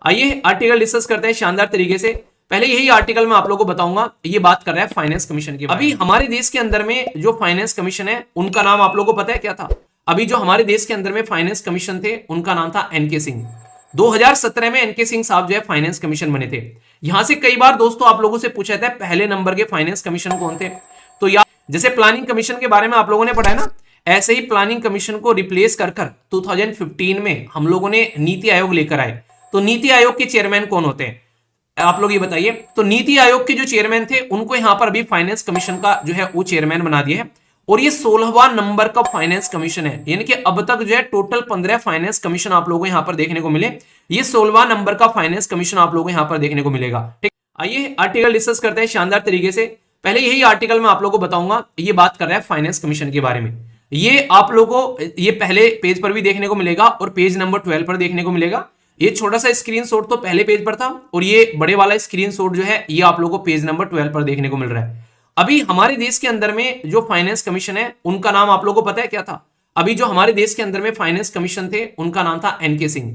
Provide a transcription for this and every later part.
आइए article discuss करते हैं शानदार तरीके से। पहले यही आर्टिकल मैं आप लोगों को बताऊंगा, ये बात कर रहा है फाइनेंस कमीशन की। अभी हमारे देश के अंदर में जो फाइनेंस कमीशन है उनका नाम आप लोगों को पता है क्या था? अभी जो हमारे देश के अंदर में फाइनेंस कमीशन थे उनका नाम था एनके सिंह। 2017 में एनके सिंह साहब जो है फाइनेंस कमीशन बने थे। यहां से कई बार दोस्तों आप लोगों से पूछा था पहले नंबर के फाइनेंस कमीशन कौन थे, तो यार जैसे प्लानिंग कमीशन के बारे में आप लोगों ने पढ़ा है ना, ऐसे ही प्लानिंग कमीशन को रिप्लेस कर 2015 में हम लोगों ने नीति आयोग लेकर आए। तो नीति आयोग के चेयरमैन कौन होते हैं आप लोग ये बताइए। तो नीति आयोग के जो चेयरमैन थे उनको यहां पर अभी फाइनेंस कमीशन का जो है वो चेयरमैन बना दिया है, और ये 16वां नंबर का फाइनेंस कमीशन है। यानी कि अब तक जो है टोटल 15 फाइनेंस कमीशन आप लोगों को यहां पर देखने को मिले, ये 16वां नंबर का फाइनेंस कमीशन आप लोगों को यहां पर देखने को मिलेगा। ठीक, आइए आर्टिकल डिस्कस करते हैं शानदार तरीके से। पहले यही आर्टिकल मैं आप लोगों को बताऊंगा, ये बात कर रहा है फाइनेंस कमीशन के बारे में। ये आप लोगों को ये पहले पेज पर भी देखने को मिलेगा और पेज नंबर 12 पर देखने को मिलेगा। ये छोटा सा स्क्रीनशॉट तो पहले पेज पर था, और ये बड़े वाला स्क्रीनशॉट जो है ये आप लोगों को पेज नंबर 12 पर देखने को मिल रहा है। अभी हमारे देश के अंदर में जो फाइनेंस कमीशन है उनका नाम आप लोगों को पता है क्या था? अभी जो हमारे देश के अंदर में फाइनेंस कमीशन थे उनका नाम था एनके सिंह।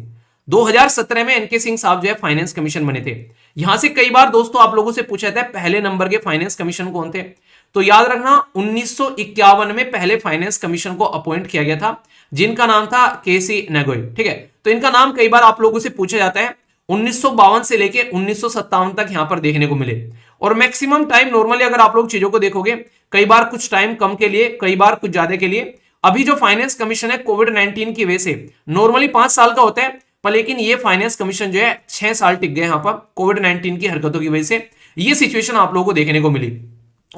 2017 में एनके सिंह साहब जो है फाइनेंस कमीशन बने थे। यहां से कई बार दोस्तों आप लोगों से पूछा था पहले नंबर के फाइनेंस कमीशन कौन थे, तो याद रखना 1951 में पहले फाइनेंस कमीशन को अपॉइंट किया गया था, जिनका नाम था केसी नेगोई। ठीक है, तो इनका नाम कई बार आप लोगों से पूछा जाता है। 1952 से लेके 1957 तक यहां पर देखने को मिले, और मैक्सिमम टाइम नॉर्मली अगर आप लोग चीजों को देखोगे, कई बार कुछ टाइम कम के लिए, कई बार कुछ ज्यादा के लिए। अभी जो फाइनेंस कमीशन है कोविड-19 की वजह से नॉर्मली 5 साल का होता है, पर लेकिन ये फाइनेंस कमीशन जो है 6 साल टिक गए यहां पर कोविड-19 की हरकतों की वजह से। ये सिचुएशन आप लोगों को देखने को मिली।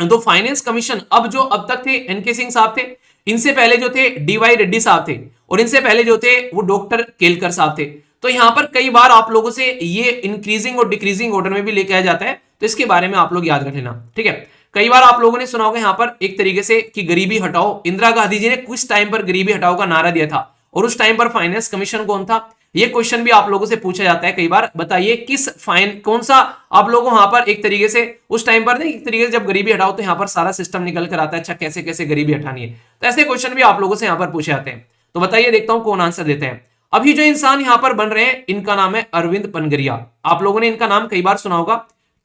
तो फाइनेंस कमीशन अब तक थे एनके सिंह साहब थे, इनसे पहले जो थे डीवाई रेड्डी साहब थे, और इनसे पहले जो थे वो डॉक्टर केलकर साहब थे। तो यहां पर कई बार आप लोगों से ये इंक्रीजिंग और डिक्रीजिंग ऑर्डर में भी लेके आया जाता है, तो इसके बारे में आप लोग याद रख लेना। ठीक है, कई बार आप लोगों ने सुना होगा यहां पर एक तरीके से कि गरीबी हटाओ। इंदिरा गांधी जी ने कुछ टाइम पर गरीबी हटाओ का नारा दिया था, और उस टाइम पर फाइनेंस कमीशन कौन था? ये क्वेश्चन भी आप लोगों से पूछा जाता है कई बार। बताइए किस कौन सा आप लोगों वहां पर एक तरीके से उस टाइम पर नहीं, एक तरीके से जब गरीबी हटाओ तो यहां पर सारा सिस्टम निकल कर आता है, अच्छा कैसे कैसे गरीबी हटानी है। तो ऐसे क्वेश्चन भी आप लोगों से यहां पर पूछे जाते हैं। तो बताइए, देखता हूं कौन आंसर देते हैं। अभी जो इंसान यहां पर बन रहे हैं इनका नाम है अरविंद पनगरिया। आप लोगों ने इनका नाम कई बार सुना होगा,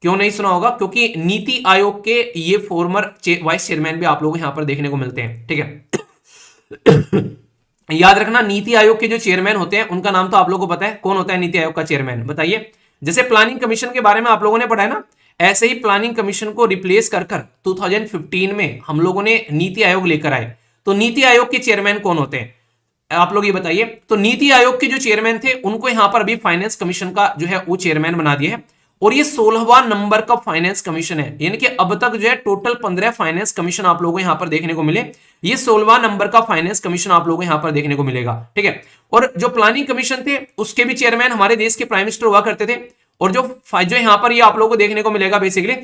क्यों नहीं सुना होगा? क्योंकि नीति आयोग के ये फॉर्मर वाइस चेयरमैन भी आप लोगों को यहां पर देखने को मिलते हैं। ठीक है, याद रखना नीति आयोग के जो चेयरमैन होते हैं उनका नाम तो आप लोगों को पता है, कौन होता है नीति आयोग का चेयरमैन? बताइए। जैसे प्लानिंग कमीशन के बारे में आप लोगों ने पढ़ा है ना, ऐसे ही प्लानिंग कमीशन को रिप्लेस कर 2015 में हम लोगों ने नीति आयोग लेकर आए। तो नीति आयोग के चेयरमैन कौन होते हैं आप लोग ये बताइए। तो नीति आयोग के जो चेयरमैन थे उनको यहां पर अभी फाइनेंस कमीशन का जो है वो चेयरमैन बना दिया है, और ये 16वां नंबर का फाइनेंस कमीशन है। यानी कि अब तक जो है टोटल 15 फाइनेंस कमीशन आप लोगों को यहां पर देखने को मिले, ये 16वां नंबर का फाइनेंस कमीशन आप लोगों को यहां पर देखने को मिलेगा। ठीक है, और जो प्लानिंग कमीशन थे उसके भी चेयरमैन हमारे देश के प्राइम मिनिस्टर हुआ करते थे, और जो यहां पर ये आप लोगों को देखने को मिलेगा बेसिकली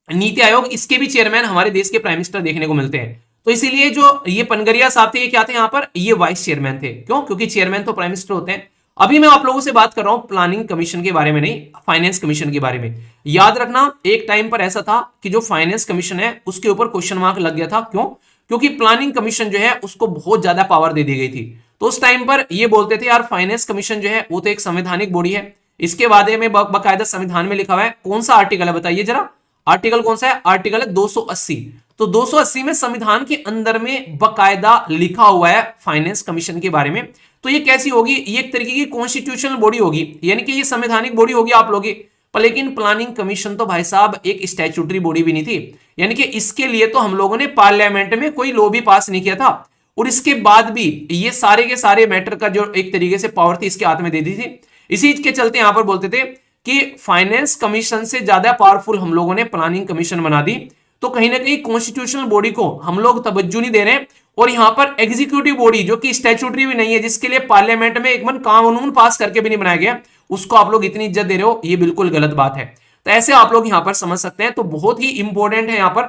नीति आयोग, इसके भी चेयरमैन हमारे देश के प्राइम मिनिस्टर देखने को मिलते हैं। तो इसीलिए जो ये पनगरिया साहब थे ये क्या थे यहां पर? ये वाइस चेयरमैन थे। क्यों? क्योंकि चेयरमैन तो प्राइम मिनिस्टर होते हैं। अभी मैं आप लोगों से बात कर रहा हूं प्लानिंग कमीशन के बारे में, नहीं फाइनेंस कमीशन के बारे में। याद रखना एक टाइम पर ऐसा था कि जो फाइनेंस कमीशन है उसके ऊपर क्वेश्चन मार्क लग गया था। क्यों? क्योंकि प्लानिंग कमीशन जो है उसको बहुत ज्यादा पावर दे दी गई थी। तो उस टाइम पर ये बोलते थे यार फाइनेंस कमीशन जो है वो तो एक संवैधानिक बॉडी है, इसके बारे में बाकायदा संविधान में लिखा हुआ है। कौन सा आर्टिकल है बताइए जरा? आर्टिकल कौन सा है? आर्टिकल है 280। तो 280 में संविधान के अंदर में बकायदा लिखा हुआ है फाइनेंस कमीशन के बारे में। तो ये कैसी होगी? ये एक तरीके की कॉन्स्टिट्यूशनल बॉडी होगी, यानी कि ये संवैधानिक बॉडी होगी आप लोगों की। पर लेकिन प्लानिंग कमीशन तो भाई साहब एक स्टैट्यूटरी बॉडी भी नहीं थी, यानी कि इसके लिए तो हम लोगों ने पार्लियामेंट में कोई लॉ भी पास नहीं किया था, और इसके बाद भी ये सारे के सारे मैटर का जो एक तरीके से पावर थी इसके हाथ में दे दी थी। इसी के चलते यहां पर बोलते थे कि फाइनेंस कमीशन से ज्यादा पावरफुल हम लोगों ने प्लानिंग कमीशन बना दी। तो कहीं ना कहीं कॉन्स्टिट्यूशनल बॉडी को हम लोग तवज्जो नहीं दे रहे हैं, और यहां पर एग्जीक्यूटिव बॉडी जो कि स्टैट्यूटरी भी नहीं है, जिसके लिए पार्लियामेंट में एक मन कानून पास करके भी नहीं बनाया गया, उसको आप लोग इतनी इज्जत दे रहे हो, ये बिल्कुल गलत बात है। तो ऐसे आप लोग यहां पर समझ सकते हैं। तो बहुत ही इंपॉर्टेंट है यहां पर,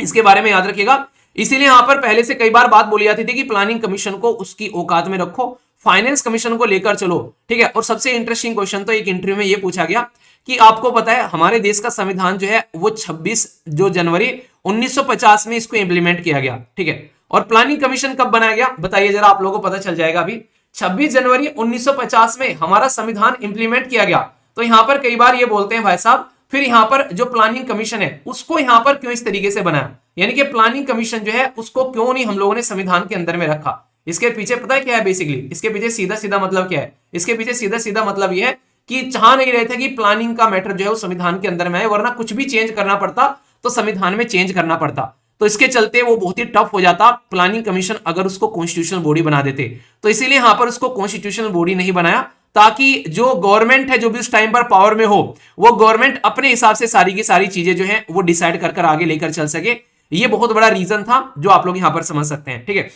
इसके बारे में याद रखिएगा। इसीलिए यहां पर पहले से कई बार बात बोली जाती थी कि प्लानिंग कमीशन को उसकी औकात में रखो, फाइनेंस कमीशन को लेकर चलो। ठीक है, और सबसे इंटरेस्टिंग क्वेश्चन तो एक इंटरव्यू में यह पूछा गया कि आपको पता है हमारे देश का संविधान जो है वो 26 जनवरी 1950 में इसको इंप्लीमेंट किया गया। ठीक है, और प्लानिंग कमीशन कब बनाया गया बताइए जरा, आप लोगों को पता चल जाएगा अभी 26 जनवरी 1950 में हमारा संविधान इंप्लीमेंट किया गया। तो यहां पर कई बार ये बोलते हैं भाई साहब, फिर यहां पर जो प्लानिंग कमीशन है उसको यहां पर क्यों इस तरीके से बनाया, यानी कि प्लानिंग कमीशन जो है उसको क्यों नहीं हम लोगों ने संविधान के अंदर में रखा। इसके पीछे पता है क्या है बेसिकली, इसके पीछे सीधा सीधा मतलब क्या है, इसके पीछे सीधा सीधा मतलब यह है कि चाह नहीं रहे थे कि प्लानिंग का मैटर जो है वो संविधान के अंदर में है, वरना कुछ भी चेंज करना पड़ता तो संविधान में चेंज करना पड़ता। तो इसके चलते वो बहुत ही टफ हो जाता प्लानिंग कमीशन अगर उसको कॉन्स्टिट्यूशनल बॉडी बना देते। तो इसीलिए यहां पर उसको कॉन्स्टिट्यूशनल बॉडी नहीं बनाया, ताकि जो गवर्नमेंट है जो भी उस टाइम पर पावर में हो, वो गवर्नमेंट अपने हिसाब से सारी की सारी चीजें जो है वो डिसाइड कर आगे लेकर चल सके। ये बहुत बड़ा रीजन था जो आप लोग यहां पर समझ सकते हैं। ठीक है,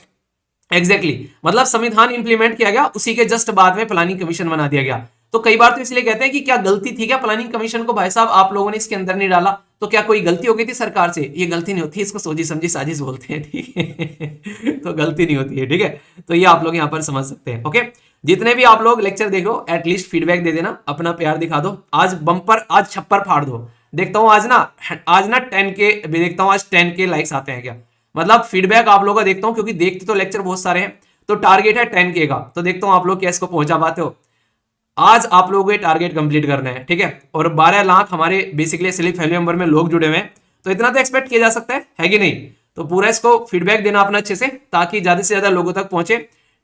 एग्जैक्टली मतलब संविधान इंप्लीमेंट किया गया, उसी के जस्ट बाद में प्लानिंग कमीशन बना दिया गया। तो कई बार तो इसलिए कहते हैं कि क्या गलती थी क्या प्लानिंग कमीशन को भाई साहब आप लोगों ने इसके अंदर नहीं डाला, तो क्या कोई गलती हो गई थी सरकार से? ये गलती नहीं होती, इसको सोची समझी साजिश बोलते हैं। ठीक है तो गलती नहीं होती है। ठीक है, तो ये आप लोग यहाँ पर समझ सकते हैं। ओके, जितने भी आप लोग लेक्चर देख लो एटलीस्ट फीडबैक दे देना, अपना प्यार दिखा दो। आज बम्पर, आज छप्पर फाड़ दो। देखता हूँ आज ना 10 के देखता हूँ, आज 10 के लाइक्स आते हैं क्या, मतलब फीडबैक आप लोगों का देखता हूँ, क्योंकि देखते तो लेक्चर बहुत सारे हैं, तो टारगेट है 10 के का। तो देखता हूँ आप लोग क्या इसको पहुंचा पाते हो। आज आप लोगों को ये टारगेट कंप्लीट करना है। ठीक है, और 12 लाख हमारे बेसिकली सिली फैमिली मेंबर में लोग जुड़े हुए हैं, तो इतना तो एक्सपेक्ट किया जा सकता है कि नहीं? तो पूरा इसको फीडबैक देना अपना अच्छे से, ताकि ज्यादा से ज्यादा लोगों तक पहुंचे।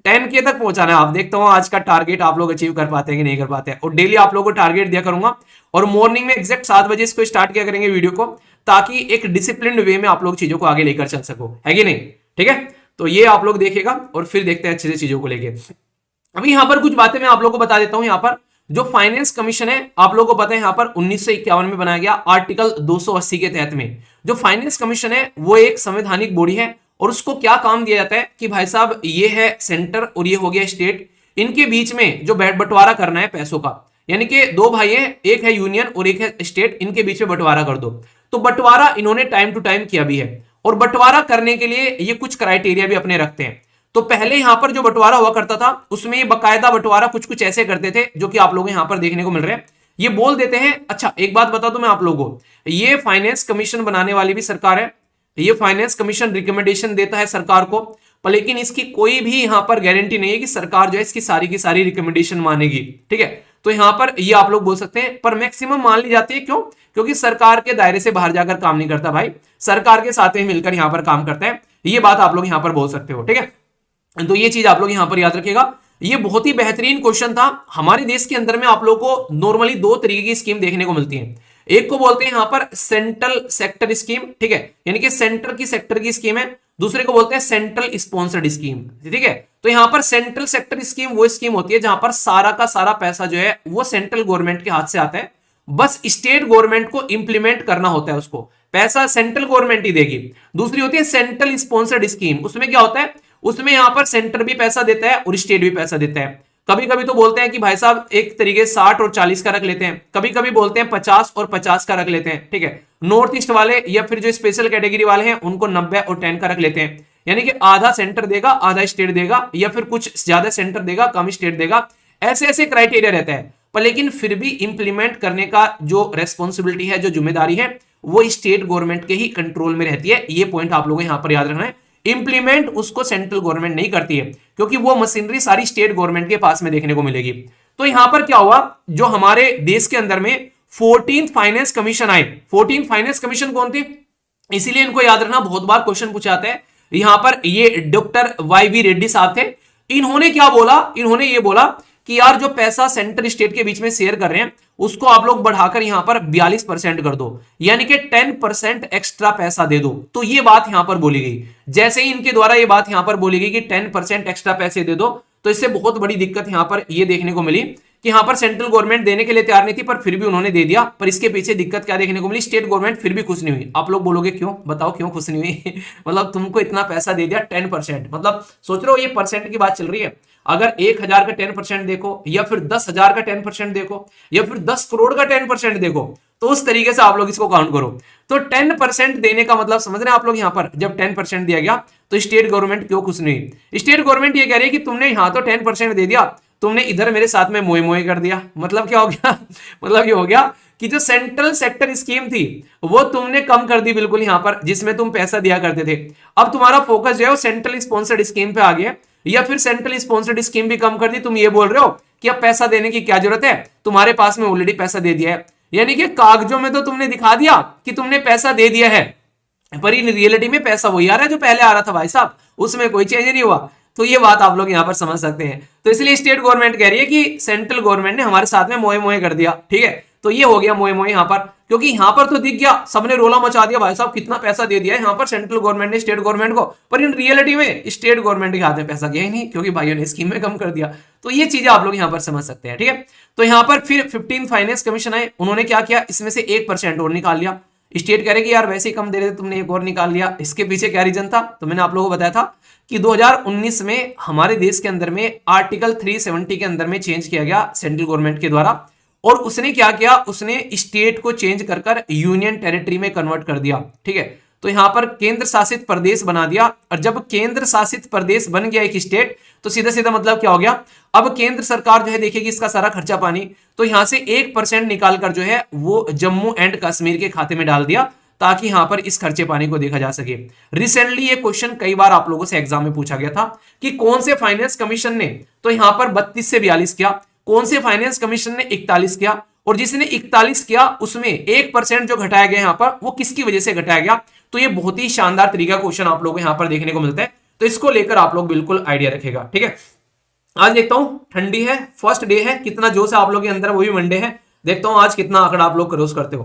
10 के तक पहुंचाना है। आप देखता हूँ आज का टारगेट आप लोग अचीव कर पाते हैं कि नहीं कर पाते हैं। और डेली आप लोगों को टारगेट दिया करूंगा, और मॉर्निंग में एग्जैक्ट 7 बजे इसको स्टार्ट किया करेंगे वीडियो को, ताकि एक डिसिप्लिन वे में आप लोग चीजों को आगे लेकर चल सको, है कि नहीं? ठीक है, तो ये आप लोग देखेगा और फिर देखते हैं अच्छे से चीजों को लेके। अभी यहां पर कुछ बातें मैं आप लोगों को बता देता हूं। यहां पर जो फाइनेंस कमीशन है आप लोगों को पता है यहां पर 1951 में बनाया गया, आर्टिकल 280 के तहत में। जो फाइनेंस कमीशन है वो एक संवैधानिक बॉडी है, और उसको क्या काम दिया जाता है कि भाई साहब ये है सेंटर और ये हो गया स्टेट, इनके बीच में जो बंटवारा करना है पैसों का, यानी कि दो भाई हैं, एक है यूनियन और एक है स्टेट, इनके बीच में बंटवारा कर दो। तो बंटवारा इन्होंने टाइम टू टाइम किया भी है, और बंटवारा करने के लिए ये कुछ क्राइटेरिया भी अपने रखते हैं। तो पहले यहां पर जो बंटवारा हुआ करता था उसमें ये बकायदा बंटवारा कुछ कुछ ऐसे करते थे जो कि आप लोग यहां पर देखने को मिल रहे हैं। ये बोल देते हैं, अच्छा एक बात बता दूं मैं आप लोगों को, ये फाइनेंस कमीशन बनाने वाली भी सरकार है, ये फाइनेंस कमीशन रिकमेंडेशन देता है सरकार को, पर लेकिन इसकी कोई भी यहां पर गारंटी नहीं है कि सरकार जो है इसकी सारी की सारी रिकमेंडेशन मानेगी। ठीक है, तो यहां पर ये आप लोग बोल सकते हैं, पर मैक्सिमम मान ली जाती है। क्यों? क्योंकि सरकार के दायरे से बाहर जाकर काम नहीं करता भाई, सरकार के साथ ही मिलकर यहां पर काम करता है। ये बात आप लोग यहां पर बोल सकते हो। ठीक है, तो ये चीज आप लोग यहां पर याद रखिएगा। ये बहुत ही बेहतरीन क्वेश्चन था। हमारे देश के अंदर में आप लोग को नॉर्मली 2 तरीके की स्कीम देखने को मिलती है। एक को बोलते हैं यहां पर सेंट्रल सेक्टर स्कीम, ठीक है, यानी कि सेक्टर की स्कीम है। दूसरे को बोलते हैं सेंट्रल स्पॉन्सर्ड स्कीम, ठीक है। तो यहां पर सेंट्रल सेक्टर स्कीम वो स्कीम होती है जहां पर सारा का सारा पैसा जो है वो सेंट्रल गवर्नमेंट के हाथ से आता है, बस स्टेट गवर्नमेंट को इंप्लीमेंट करना होता है, उसको पैसा सेंट्रल गवर्नमेंट ही देगी। दूसरी होती है सेंट्रल स्पॉन्सर्ड स्कीम, उसमें क्या होता है, उसमें यहां पर सेंटर भी पैसा देता है और स्टेट भी पैसा देता है। कभी कभी तो बोलते हैं कि भाई साहब एक तरीके 60 और 40 का रख लेते हैं, कभी कभी बोलते हैं 50 और 50 का रख लेते हैं, ठीक है। नॉर्थ ईस्ट वाले या फिर जो स्पेशल कैटेगरी वाले हैं उनको 90 और 10 का रख लेते हैं, यानी कि आधा सेंटर देगा आधा स्टेट देगा, या फिर कुछ ज्यादा सेंटर देगा कम स्टेट देगा, ऐसे ऐसे क्राइटेरिया रहता है। पर लेकिन फिर भी इंप्लीमेंट करने का जो रेस्पॉन्सिबिलिटी है, जो जिम्मेदारी है, वो स्टेट गवर्नमेंट के ही कंट्रोल में रहती है। ये पॉइंट आप लोगों को यहां पर याद रखना है। इंप्लीमेंट उसको सेंट्रल गवर्नमेंट नहीं करती है, क्योंकि वो मशीनरी सारी स्टेट गवर्नमेंट के पास में देखने को मिलेगी। तो यहां पर क्या हुआ, जो हमारे देश के अंदर में 14th फाइनेंस कमीशन आए। 14th फाइनेंस कमीशन कौन थे, इसीलिए इनको याद रखना, बहुत बार क्वेश्चन पूछा जाता है। यहां पर ये डॉक्टर वाई रेड्डी साहब थे। इन्होंने क्या बोला, इन्होंने ये बोला कि यार जो पैसा सेंटर स्टेट के बीच में शेयर कर रहे हैं उसको आप लोग बढ़ाकर यहां पर 42% कर दो, यानी कि 10% एक्स्ट्रा पैसा दे दो। तो ये बात यहां पर बोली गई। जैसे ही इनके द्वारा ये बात यहां पर बोली गई कि 10% एक्स्ट्रा पैसे दे दो, तो इससे बहुत बड़ी दिक्कत यहां पर ये देखने को मिली कि यहां पर सेंट्रल गवर्नमेंट देने के लिए तैयार नहीं थी, पर फिर भी उन्होंने दे दिया। पर इसके पीछे दिक्कत क्या देखने को मिली, स्टेट गवर्नमेंट फिर भी खुश नहीं हुई। आप लोग बोलोगे क्यों, बताओ क्यों खुश नहीं हुई? मतलब तुमको इतना पैसा दे दिया 10%, मतलब सोच रहे हो ये परसेंट की बात चल रही है। अगर 1000 का 10% देखो, या फिर 10,000 का 10% देखो, या फिर 10 करोड़ का 10% देखो, तो उस तरीके से आप लोग इसको काउंट करो। तो 10% देने का मतलब समझ रहे हैं आप लोग, यहां पर जब 10% दिया गया तो स्टेट गवर्नमेंट क्यों खुश नहीं हुई? स्टेट गवर्नमेंट ये कह रही है कि तुमने यहां तो 10% दे दिया, तुमने इधर मेरे साथ में मोए मोए कर दिया। मतलब क्या हो गया? मतलब ये हो गया कि जो सेंट्रल सेक्टर स्कीम थी वो तुमने कम कर दी बिल्कुल, यहां पर जिसमें तुम पैसा दिया करते थे। अब तुम्हारा फोकस जो है वो सेंट्रल स्पॉन्सर्ड स्कीम पे आ गया, या फिर सेंट्रल स्पॉन्सर्ड स्कीम भी कम कर दी, तुम ये बोल रहे हो कि अब पैसा देने की क्या जरूरत है, तुम्हारे पास में ऑलरेडी पैसा दे दिया है। यानी कि कागजों में तो तुमने दिखा दिया कि तुमने पैसा दे दिया है, पर इन रियलिटी में पैसा वही आ रहा है जो पहले आ रहा था भाई साहब, उसमें कोई चेंज नहीं हुआ। तो ये बात आप लोग यहां पर समझ सकते हैं। तो इसलिए स्टेट गवर्नमेंट कह रही है कि सेंट्रल गवर्नमेंट ने हमारे साथ में मोए मोए कर दिया, ठीक है। तो ये हो गया मोए मोए यहां पर, क्योंकि यहां पर तो दिख गया, सबने रोला मचा दिया भाई साहब कितना पैसा दे दिया है यहां पर सेंट्रल गवर्नमेंट ने स्टेट गवर्नमेंट को, पर इन रियलिटी में स्टेट गवर्नमेंट के हाथ में पैसा गया ही नहीं, क्योंकि भाइयों ने स्कीम में कम कर दिया। तो ये चीजें आप लोग यहां पर समझ सकते हैं, ठीक है। तो यहां पर फिर 15 फाइनेंस कमीशन आए, उन्होंने क्या किया, इसमें से 1% और निकाल लिया। स्टेट कह रहे कि यार वैसे ही कम दे रहे थे, तुमने एक और निकाल लिया। इसके पीछे क्या रीजन था, तो मैंने आप लोगों को बताया था कि 2019 में हमारे देश के अंदर में आर्टिकल 370 के अंदर में चेंज किया गया सेंट्रल गवर्नमेंट के द्वारा, और उसने क्या किया, उसने स्टेट को चेंज कर कर यूनियन टेरिटरी में कन्वर्ट कर दिया, ठीक है। तो यहां पर केंद्र शासित प्रदेश बना दिया, और जब केंद्र शासित प्रदेश बन गया एक स्टेट, तो सीधा सीधा मतलब क्या हो गया, अब केंद्र सरकार जो है देखेगी इसका सारा खर्चा पानी, तो यहां से 1% निकालकर जो है वो जम्मू एंड कश्मीर के खाते में डाल दिया, ताकि यहां पर इस खर्चे पानी को देखा जा सके। रिसेंटली ये क्वेश्चन कई बार आप लोगों से एग्जाम में पूछा गया था कि कौन से फाइनेंस कमीशन ने, तो यहां पर 32 से 42 किया, कौन से फाइनेंस कमीशन ने 41 किया, और जिसने 41 किया उसमें 1% जो घटाया गया यहां पर वो किसकी वजह से घटाया गया। तो ये बहुत ही शानदार तरीका क्वेश्चन आप लोगों को यहां पर देखने को मिलता है, तो इसको लेकर आप लोग बिल्कुल आइडिया रखेगा, ठीक है। आज देखता हूं, ठंडी है, फर्स्ट डे है, कितना जोश है आप लोगों के अंदर, वो भी मंडे है। देखता हूं आज कितना आंकड़ा आप लोग क्रॉस करते हो,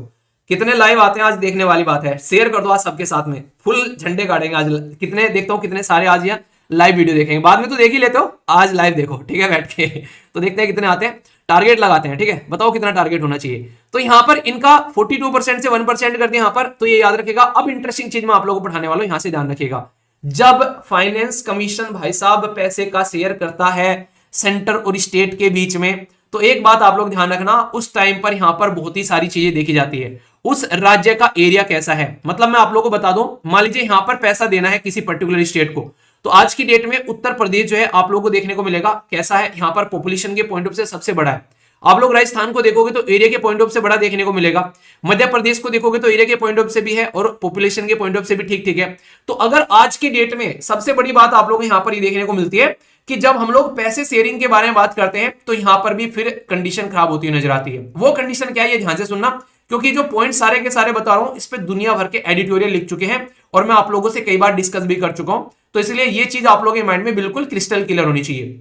कितने लाइव आते हैं आज, देखने वाली बात है। शेयर कर दो आज सबके साथ में, फुल झंडे काटेंगे आज। कितने देखता हूं, कितने सारे आज यहाँ लाइव वीडियो देखेंगे, बाद में तो देख ही लेते हो, आज लाइव देखो, ठीक है, बैठ के। तो देखते हैं कितने आते हैं, टारगेट लगाते हैं, ठीक है। बताओ कितना टारगेट होना चाहिए। तो यहां पर इनका 42% से 1% कर दिया यहां पर, तो ये याद रखेगा। अब इंटरेस्टिंग चीज मैं आप लोगों को पढ़ाने वाला हूं, यहां से ध्यान रखिएगा। जब फाइनेंस कमीशन भाई साहब पैसे का शेयर करता है सेंटर और स्टेट के बीच में, तो एक बात आप लोग ध्यान रखना, उस टाइम पर यहां पर बहुत ही सारी चीजें देखी जाती है। उस राज्य का एरिया कैसा है, मतलब मैं आप लोगों को बता दूं, मान लीजिए यहां पर पैसा देना है किसी पर्टिकुलर स्टेट को, तो आज की डेट में उत्तर प्रदेश जो है आप लोगों को देखने को मिलेगा कैसा है, यहां पर पॉपुलेशन के पॉइंट ऑफ से सबसे बड़ा है। आप लोग राजस्थान को देखोगे तो एरिया के पॉइंट ऑफ से बड़ा देखने को मिलेगा, मध्य प्रदेश को देखोगे तो एरिया के पॉइंट ऑफ से भी है और पॉपुलेशन के पॉइंट ऑफ से भी ठीक ठीक है। तो अगर आज की डेट में सबसे बड़ी बात आप लोगों को यहां पर ही देखने को मिलती है कि जब हम लोग पैसे शेयरिंग के बारे में बात करते हैं, तो यहां पर भी फिर कंडीशन खराब होती हुई नजर आती है। वो कंडीशन क्या है, ये ध्यान से सुनना, क्योंकि जो पॉइंट सारे के सारे बता रहा हूं इस पे दुनिया भर के एडिटोरियल लिख चुके हैं और मैं आप लोगों से कई बार डिस्कस भी कर चुका हूं, तो इसलिए ये चीज आप लोगों के माइंड में बिल्कुल क्रिस्टल क्लियर होनी चाहिए,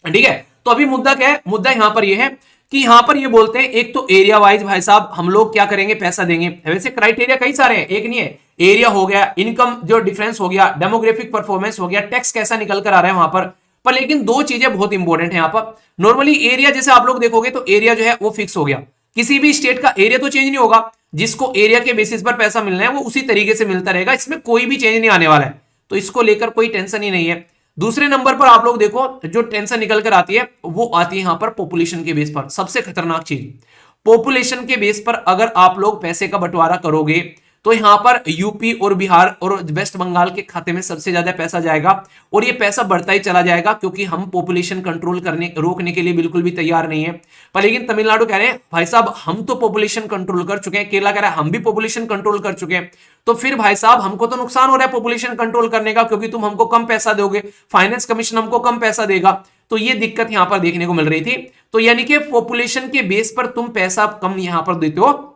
ठीक है। तो अभी मुद्दा क्या है, मुद्दा यहां पर यह है कि यहां पर ये बोलते हैं एक तो एरिया वाइज भाई साहब हम लोग क्या करेंगे, पैसा देंगे। वैसे क्राइटेरिया कई सारे हैं, एक नहीं है, एरिया हो गया, इनकम जो डिफरेंस हो गया, डेमोग्राफिक परफॉर्मेंस हो गया, टैक्स कैसा निकल कर आ रहा है वहां पर लेकिन दो चीजें बहुत इंपॉर्टेंट है यहां पर। नॉर्मली एरिया जैसे आप लोग देखोगे तो एरिया जो है वो फिक्स हो गया, किसी भी स्टेट का एरिया तो चेंज नहीं होगा, जिसको एरिया के बेसिस पर पैसा मिलना है वो उसी तरीके से मिलता रहेगा, इसमें कोई भी चेंज नहीं आने वाला है, तो इसको लेकर कोई टेंशन ही नहीं है। दूसरे नंबर पर आप लोग देखो जो टेंशन निकल कर आती है वो आती है यहां पर पॉपुलेशन के बेस पर। सबसे खतरनाक चीज, पॉपुलेशन के बेस पर अगर आप लोग पैसे का बंटवारा करोगे तो यहां पर यूपी और बिहार और वेस्ट बंगाल के खाते में सबसे ज्यादा पैसा जाएगा और ये पैसा बढ़ता ही चला जाएगा, क्योंकि हम पॉपुलेशन कंट्रोल करने रोकने के लिए बिल्कुल भी तैयार नहीं है। पर लेकिन तमिलनाडु कह रहे हैं भाई साहब हम तो पॉपुलेशन कंट्रोल कर चुके हैं, केरला कह रहा है हम भी पॉपुलेशन कंट्रोल कर चुके हैं, तो फिर भाई साहब हमको तो नुकसान हो रहा है पॉपुलेशन कंट्रोल करने का, क्योंकि तुम हमको कम पैसा दोगे, फाइनेंस कमीशन हमको कम पैसा देगा। तो ये दिक्कत यहां पर देखने को मिल रही थी। तो यानी कि पॉपुलेशन के बेस पर तुम पैसा कम यहां पर देते हो,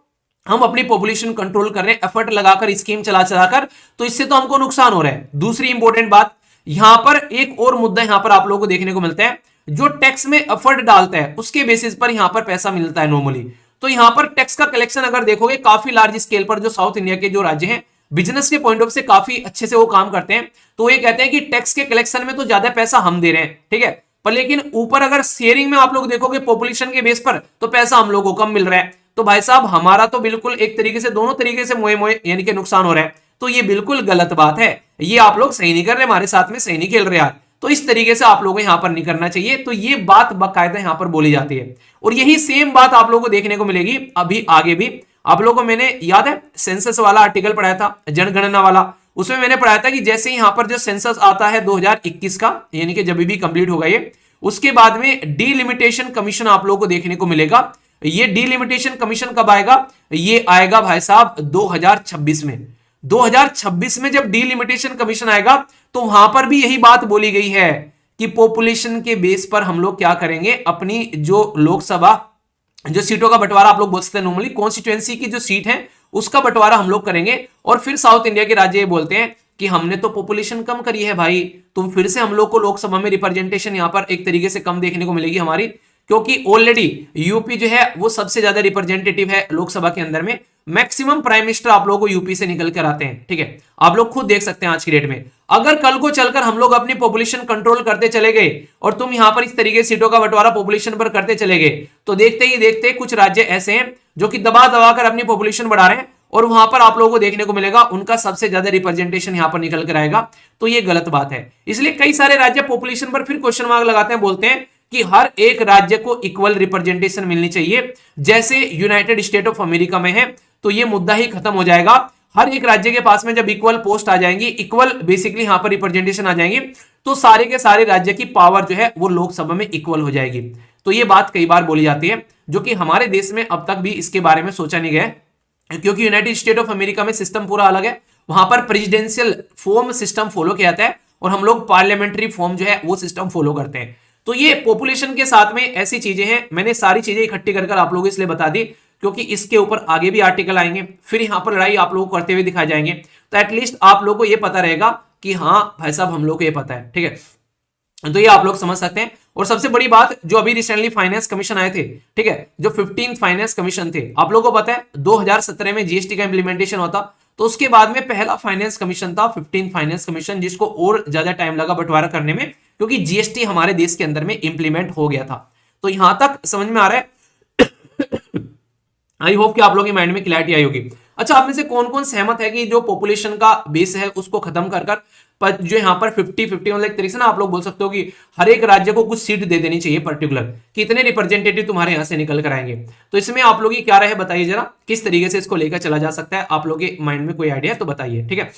हम अपनी पॉपुलेशन कंट्रोल कर रहे हैं एफर्ट लगाकर, स्कीम चला चलाकर, तो इससे तो हमको नुकसान हो रहा है। दूसरी इंपॉर्टेंट बात यहां पर एक और मुद्दा यहां पर आप लोगों को देखने को मिलता है, जो टैक्स में एफर्ट डालता है उसके बेसिस पर यहां पर पैसा मिलता है नॉर्मली। तो यहां पर टैक्स का कलेक्शन अगर देखोगे काफी लार्ज स्केल पर, जो साउथ इंडिया के जो राज्य हैं बिजनेस के पॉइंट ऑफ से काफी अच्छे से वो काम करते हैं, तो ये कहते हैं कि टैक्स के कलेक्शन में तो ज्यादा पैसा हम दे रहे हैं, ठीक है, पर लेकिन ऊपर अगर शेयरिंग में आप लोग देखोगे पॉपुलेशन के बेस पर तो पैसा हम लोगों को कम मिल रहा है। तो भाई साहब हमारा तो बिल्कुल एक तरीके से दोनों तरीके से मोए मोए यानी कि नुकसान हो रहा है, तो ये बिल्कुल गलत बात है, ये आप लोग सही नहीं कर रहे, हमारे साथ में सही नहीं खेल रहे यार, तो इस तरीके से आप लोगों को यहां पर नहीं करना चाहिए। तो ये बात बाकायदा यहां पर बोली जाती है और यही सेम बात आप लोगों को देखने को मिलेगी अभी आगे भी। आप लोगों को मैंने याद है सेंसस वाला आर्टिकल पढ़ाया था, जनगणना वाला, उसमें मैंने पढ़ाया था कि जैसे यहां पर जो सेंसस आता है 2021 का, यानी कि जब भी कंप्लीट होगा ये, उसके बाद में डीलिमिटेशन कमीशन आप लोगों को देखने को मिलेगा। ये डीलिमिटेशन कमीशन कब आएगा, ये आएगा भाई साहब 2026 में। 2026 में जब डीलिमिटेशन कमीशन आएगा तो वहां पर भी यही बात बोली गई है कि पॉपुलेशन के बेस पर हम लोग क्या करेंगे, अपनी जो लोकसभा जो सीटों का बंटवारा आप लोग बोल सकते हैं, नॉर्मली कॉन्स्टिट्यूएंसी की जो सीट है उसका बंटवारा हम लोग करेंगे। और फिर साउथ इंडिया के राज्य ये बोलते हैं कि हमने तो पॉपुलेशन कम करी है भाई, तुम फिर से हम लोग को लोकसभा में रिप्रेजेंटेशन यहां पर एक तरीके से कम देखने को मिलेगी हमारी, क्योंकि ऑलरेडी यूपी जो है वो सबसे ज्यादा रिप्रेजेंटेटिव है लोकसभा के अंदर में। मैक्सिमम प्राइम मिनिस्टर आप लोगों को यूपी से निकल कर आते हैं, ठीक है, आप लोग खुद देख सकते हैं आज की डेट में। अगर कल को चलकर हम लोग अपनी पॉपुलेशन कंट्रोल करते चले गए और तुम यहां पर इस तरीके से सीटों का बंटवारा पॉपुलेशन पर करते चले गए, तो देखते ही देखते कुछ राज्य ऐसे हैं जो कि दबा दबा कर अपनी पॉपुलेशन बढ़ा रहे हैं, और वहां पर आप लोगों को देखने को मिलेगा उनका सबसे ज्यादा रिप्रेजेंटेशन यहां पर निकल कर आएगा। तो ये गलत बात है। इसलिए कई सारे राज्य पॉपुलेशन पर फिर क्वेश्चन मार्क लगाते हैं, बोलते हैं कि हर एक राज्य को इक्वल रिप्रेजेंटेशन मिलनी चाहिए, जैसे यूनाइटेड स्टेट ऑफ अमेरिका में है। तो ये मुद्दा ही खत्म हो जाएगा। हर एक राज्य के पास में जब इक्वल पोस्ट आ जाएंगी, इक्वल बेसिकली यहां पर रिप्रेजेंटेशन आ जाएंगे, तो सारे के सारे राज्य की पावर जो है वो लोकसभा में इक्वल हो जाएगी। तो ये बात कई बार बोली जाती है, जो कि हमारे देश में अब तक भी इसके बारे में सोचा नहीं गया, क्योंकि यूनाइटेड स्टेट ऑफ अमेरिका में सिस्टम पूरा अलग है। वहां पर प्रेसिडेंशियल फॉर्म सिस्टम फॉलो किया जाता है और हम लोग पार्लियामेंट्री फॉर्म जो है वो सिस्टम फॉलो करते हैं। तो ये पॉपुलेशन के साथ में ऐसी चीजें हैं, मैंने सारी चीजें इकट्ठी कर आप लोगों को इसलिए बता दी क्योंकि इसके ऊपर आगे भी आर्टिकल आएंगे, फिर यहां पर लड़ाई आप लोगों को करते हुए दिखाए जाएंगे। तो एटलीस्ट आप लोगों को ये पता रहेगा कि हाँ भाई साहब हम लोग को ये पता है, ठीक है। तो ये आप लोग समझ सकते हैं। और सबसे बड़ी बात, जो अभी रिसेंटली फाइनेंस कमीशन आए थे, ठीक है, जो 15th फाइनेंस कमीशन थे, आप लोगों को पता है 2017 में जीएसटी का इंप्लीमेंटेशन होता, तो उसके बाद में पहला फाइनेंस कमीशन था 15th फाइनेंस कमीशन, जिसको और ज्यादा टाइम लगा बंटवारा करने में, क्योंकि जीएसटी हमारे देश के अंदर में इंप्लीमेंट हो गया था। तो यहां तक समझ में आ रहा है। आई होप कि आप लोगों के माइंड में क्लैरिटी आई होगी। अच्छा, आप में से कौन कौन सहमत है कि जो पॉपुलेशन का बेस है उसको खत्म कर पर जो यहाँ पर 50-50 मतलब एक तरीके से ना आप लोग बोल सकते हो कि हर एक राज्य को कुछ सीट दे देनी चाहिए पर्टिकुलर, कितने रिप्रेजेंटेटिव तुम्हारे यहां से निकल कर आएंगे। तो इसमें आप लोग की क्या राय है बताइए जरा, किस तरीके से इसको लेकर चला जा सकता है, आप लोग के माइंड में कोई आइडिया है तो बताइए, ठीक है।